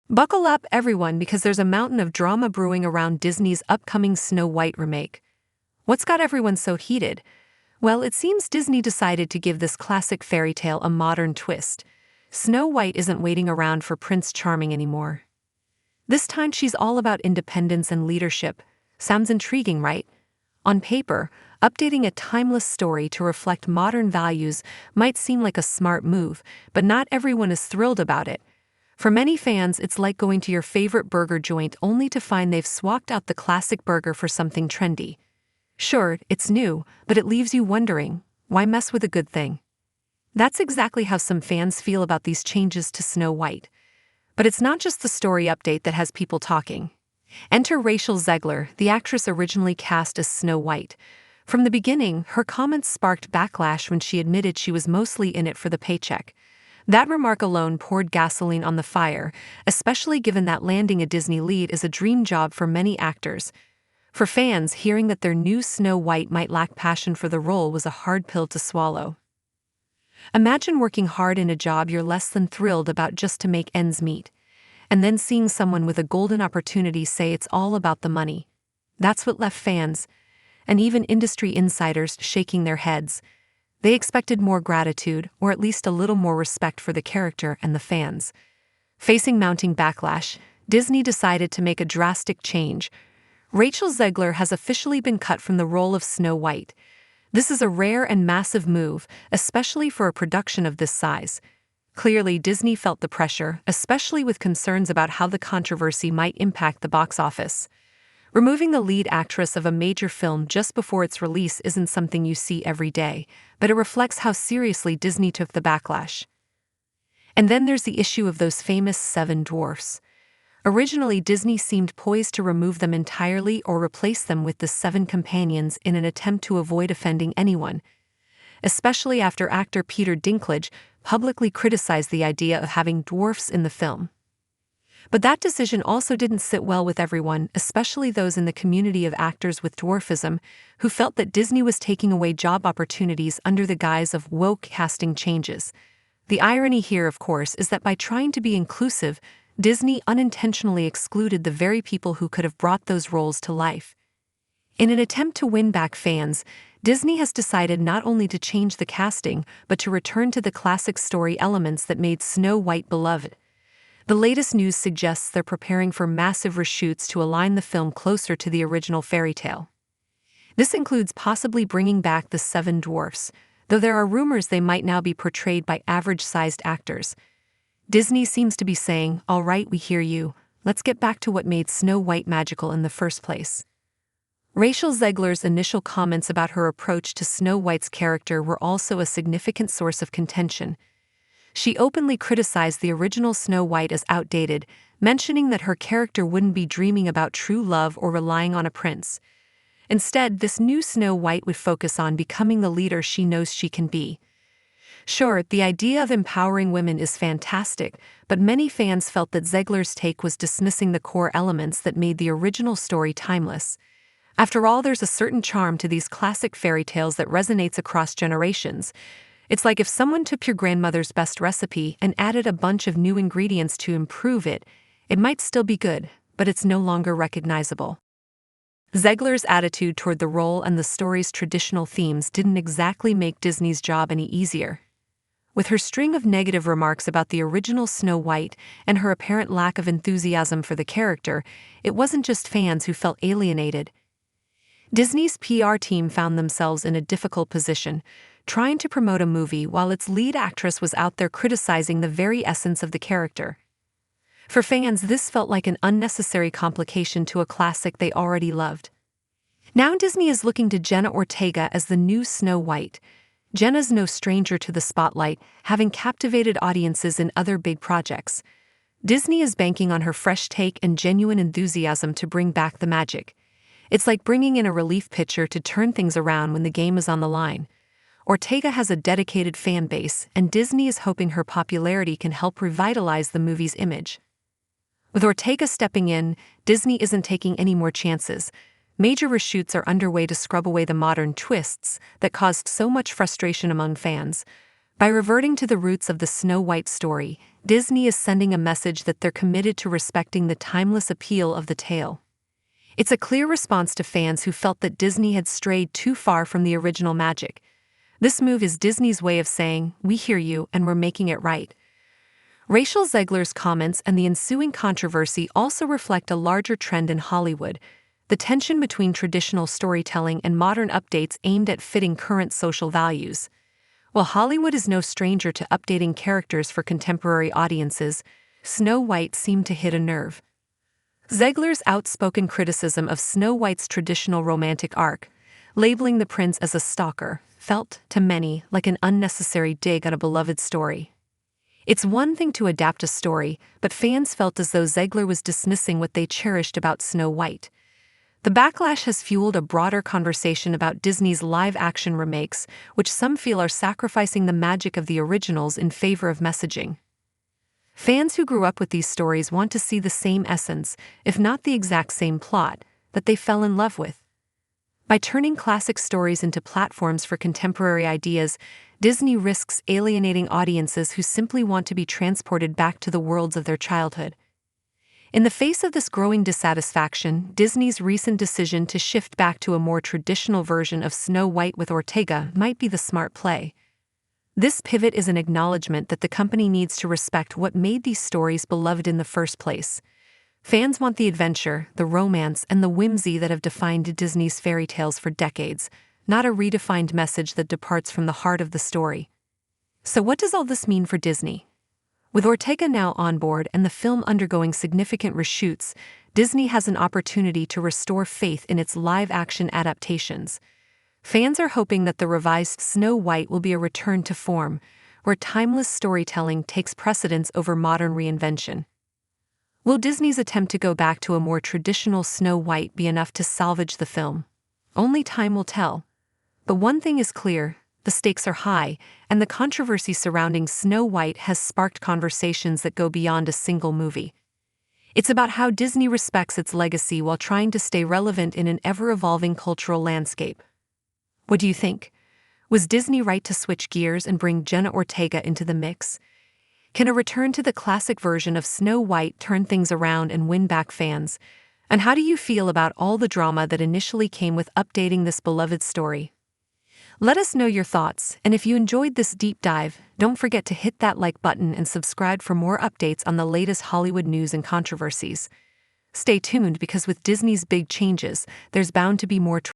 Buckle up, everyone, because there's a mountain of drama brewing around Disney's upcoming Snow White remake. What's got everyone so heated? Well, it seems Disney decided to give this classic fairy tale a modern twist. Snow White isn't waiting around for Prince Charming anymore. This time she's all about independence and leadership. Sounds intriguing, right? On paper, updating a timeless story to reflect modern values might seem like a smart move, but not everyone is thrilled about it. For many fans, it's like going to your favorite burger joint only to find they've swapped out the classic burger for something trendy. Sure, it's new, but it leaves you wondering, why mess with a good thing? That's exactly how some fans feel about these changes to Snow White. But it's not just the story update that has people talking. Enter Rachel Zegler, the actress originally cast as Snow White. From the beginning, her comments sparked backlash when she admitted she was mostly in it for the paycheck. That remark alone poured gasoline on the fire, especially given that landing a Disney lead is a dream job for many actors. For fans, hearing that their new Snow White might lack passion for the role was a hard pill to swallow. Imagine working hard in a job you're less than thrilled about just to make ends meet, and then seeing someone with a golden opportunity say it's all about the money. That's what left fans, and even industry insiders, shaking their heads. They expected more gratitude, or at least a little more respect for the character and the fans. Facing mounting backlash, Disney decided to make a drastic change. Rachel Zegler has officially been cut from the role of Snow White. This is a rare and massive move, especially for a production of this size. Clearly, Disney felt the pressure, especially with concerns about how the controversy might impact the box office. Removing the lead actress of a major film just before its release isn't something you see every day, but it reflects how seriously Disney took the backlash. And then there's the issue of those famous 7 dwarfs. Originally, Disney seemed poised to remove them entirely or replace them with the 7 companions in an attempt to avoid offending anyone, especially after actor Peter Dinklage publicly criticized the idea of having dwarfs in the film. But that decision also didn't sit well with everyone, especially those in the community of actors with dwarfism, who felt that Disney was taking away job opportunities under the guise of woke casting changes. The irony here, of course, is that by trying to be inclusive, Disney unintentionally excluded the very people who could have brought those roles to life. In an attempt to win back fans, Disney has decided not only to change the casting, but to return to the classic story elements that made Snow White beloved. The latest news suggests they're preparing for massive reshoots to align the film closer to the original fairy tale. This includes possibly bringing back the 7 dwarfs, though there are rumors they might now be portrayed by average-sized actors. Disney seems to be saying, "All right, we hear you. Let's get back to what made Snow White magical in the first place." Rachel Zegler's initial comments about her approach to Snow White's character were also a significant source of contention. She openly criticized the original Snow White as outdated, mentioning that her character wouldn't be dreaming about true love or relying on a prince. Instead, this new Snow White would focus on becoming the leader she knows she can be. Sure, the idea of empowering women is fantastic, but many fans felt that Zegler's take was dismissing the core elements that made the original story timeless. After all, there's a certain charm to these classic fairy tales that resonates across generations. It's like if someone took your grandmother's best recipe and added a bunch of new ingredients to improve it, it might still be good, but it's no longer recognizable. Zegler's attitude toward the role and the story's traditional themes didn't exactly make Disney's job any easier. With her string of negative remarks about the original Snow White and her apparent lack of enthusiasm for the character, it wasn't just fans who felt alienated. Disney's PR team found themselves in a difficult position, trying to promote a movie while its lead actress was out there criticizing the very essence of the character. For fans, this felt like an unnecessary complication to a classic they already loved. Now Disney is looking to Jenna Ortega as the new Snow White. Jenna's no stranger to the spotlight, having captivated audiences in other big projects. Disney is banking on her fresh take and genuine enthusiasm to bring back the magic. It's like bringing in a relief pitcher to turn things around when the game is on the line. Ortega has a dedicated fan base, and Disney is hoping her popularity can help revitalize the movie's image. With Ortega stepping in, Disney isn't taking any more chances. Major reshoots are underway to scrub away the modern twists that caused so much frustration among fans. By reverting to the roots of the Snow White story, Disney is sending a message that they're committed to respecting the timeless appeal of the tale. It's a clear response to fans who felt that Disney had strayed too far from the original magic. This move is Disney's way of saying, "We hear you and we're making it right." Rachel Zegler's comments and the ensuing controversy also reflect a larger trend in Hollywood: the tension between traditional storytelling and modern updates aimed at fitting current social values. While Hollywood is no stranger to updating characters for contemporary audiences, Snow White seemed to hit a nerve. Zegler's outspoken criticism of Snow White's traditional romantic arc, labeling the prince as a stalker, felt, to many, like an unnecessary dig at a beloved story. It's one thing to adapt a story, but fans felt as though Zegler was dismissing what they cherished about Snow White. The backlash has fueled a broader conversation about Disney's live-action remakes, which some feel are sacrificing the magic of the originals in favor of messaging. Fans who grew up with these stories want to see the same essence, if not the exact same plot, that they fell in love with. By turning classic stories into platforms for contemporary ideas, Disney risks alienating audiences who simply want to be transported back to the worlds of their childhood. In the face of this growing dissatisfaction, Disney's recent decision to shift back to a more traditional version of Snow White with Ortega might be the smart play. This pivot is an acknowledgement that the company needs to respect what made these stories beloved in the first place. Fans want the adventure, the romance, and the whimsy that have defined Disney's fairy tales for decades, not a redefined message that departs from the heart of the story. So what does all this mean for Disney? With Ortega now on board and the film undergoing significant reshoots, Disney has an opportunity to restore faith in its live-action adaptations. Fans are hoping that the revised Snow White will be a return to form, where timeless storytelling takes precedence over modern reinvention. Will Disney's attempt to go back to a more traditional Snow White be enough to salvage the film? Only time will tell. But one thing is clear: the stakes are high, and the controversy surrounding Snow White has sparked conversations that go beyond a single movie. It's about how Disney respects its legacy while trying to stay relevant in an ever-evolving cultural landscape. What do you think? Was Disney right to switch gears and bring Jenna Ortega into the mix? Can a return to the classic version of Snow White turn things around and win back fans? And how do you feel about all the drama that initially came with updating this beloved story? Let us know your thoughts, and if you enjoyed this deep dive, don't forget to hit that like button and subscribe for more updates on the latest Hollywood news and controversies. Stay tuned, because with Disney's big changes, there's bound to be more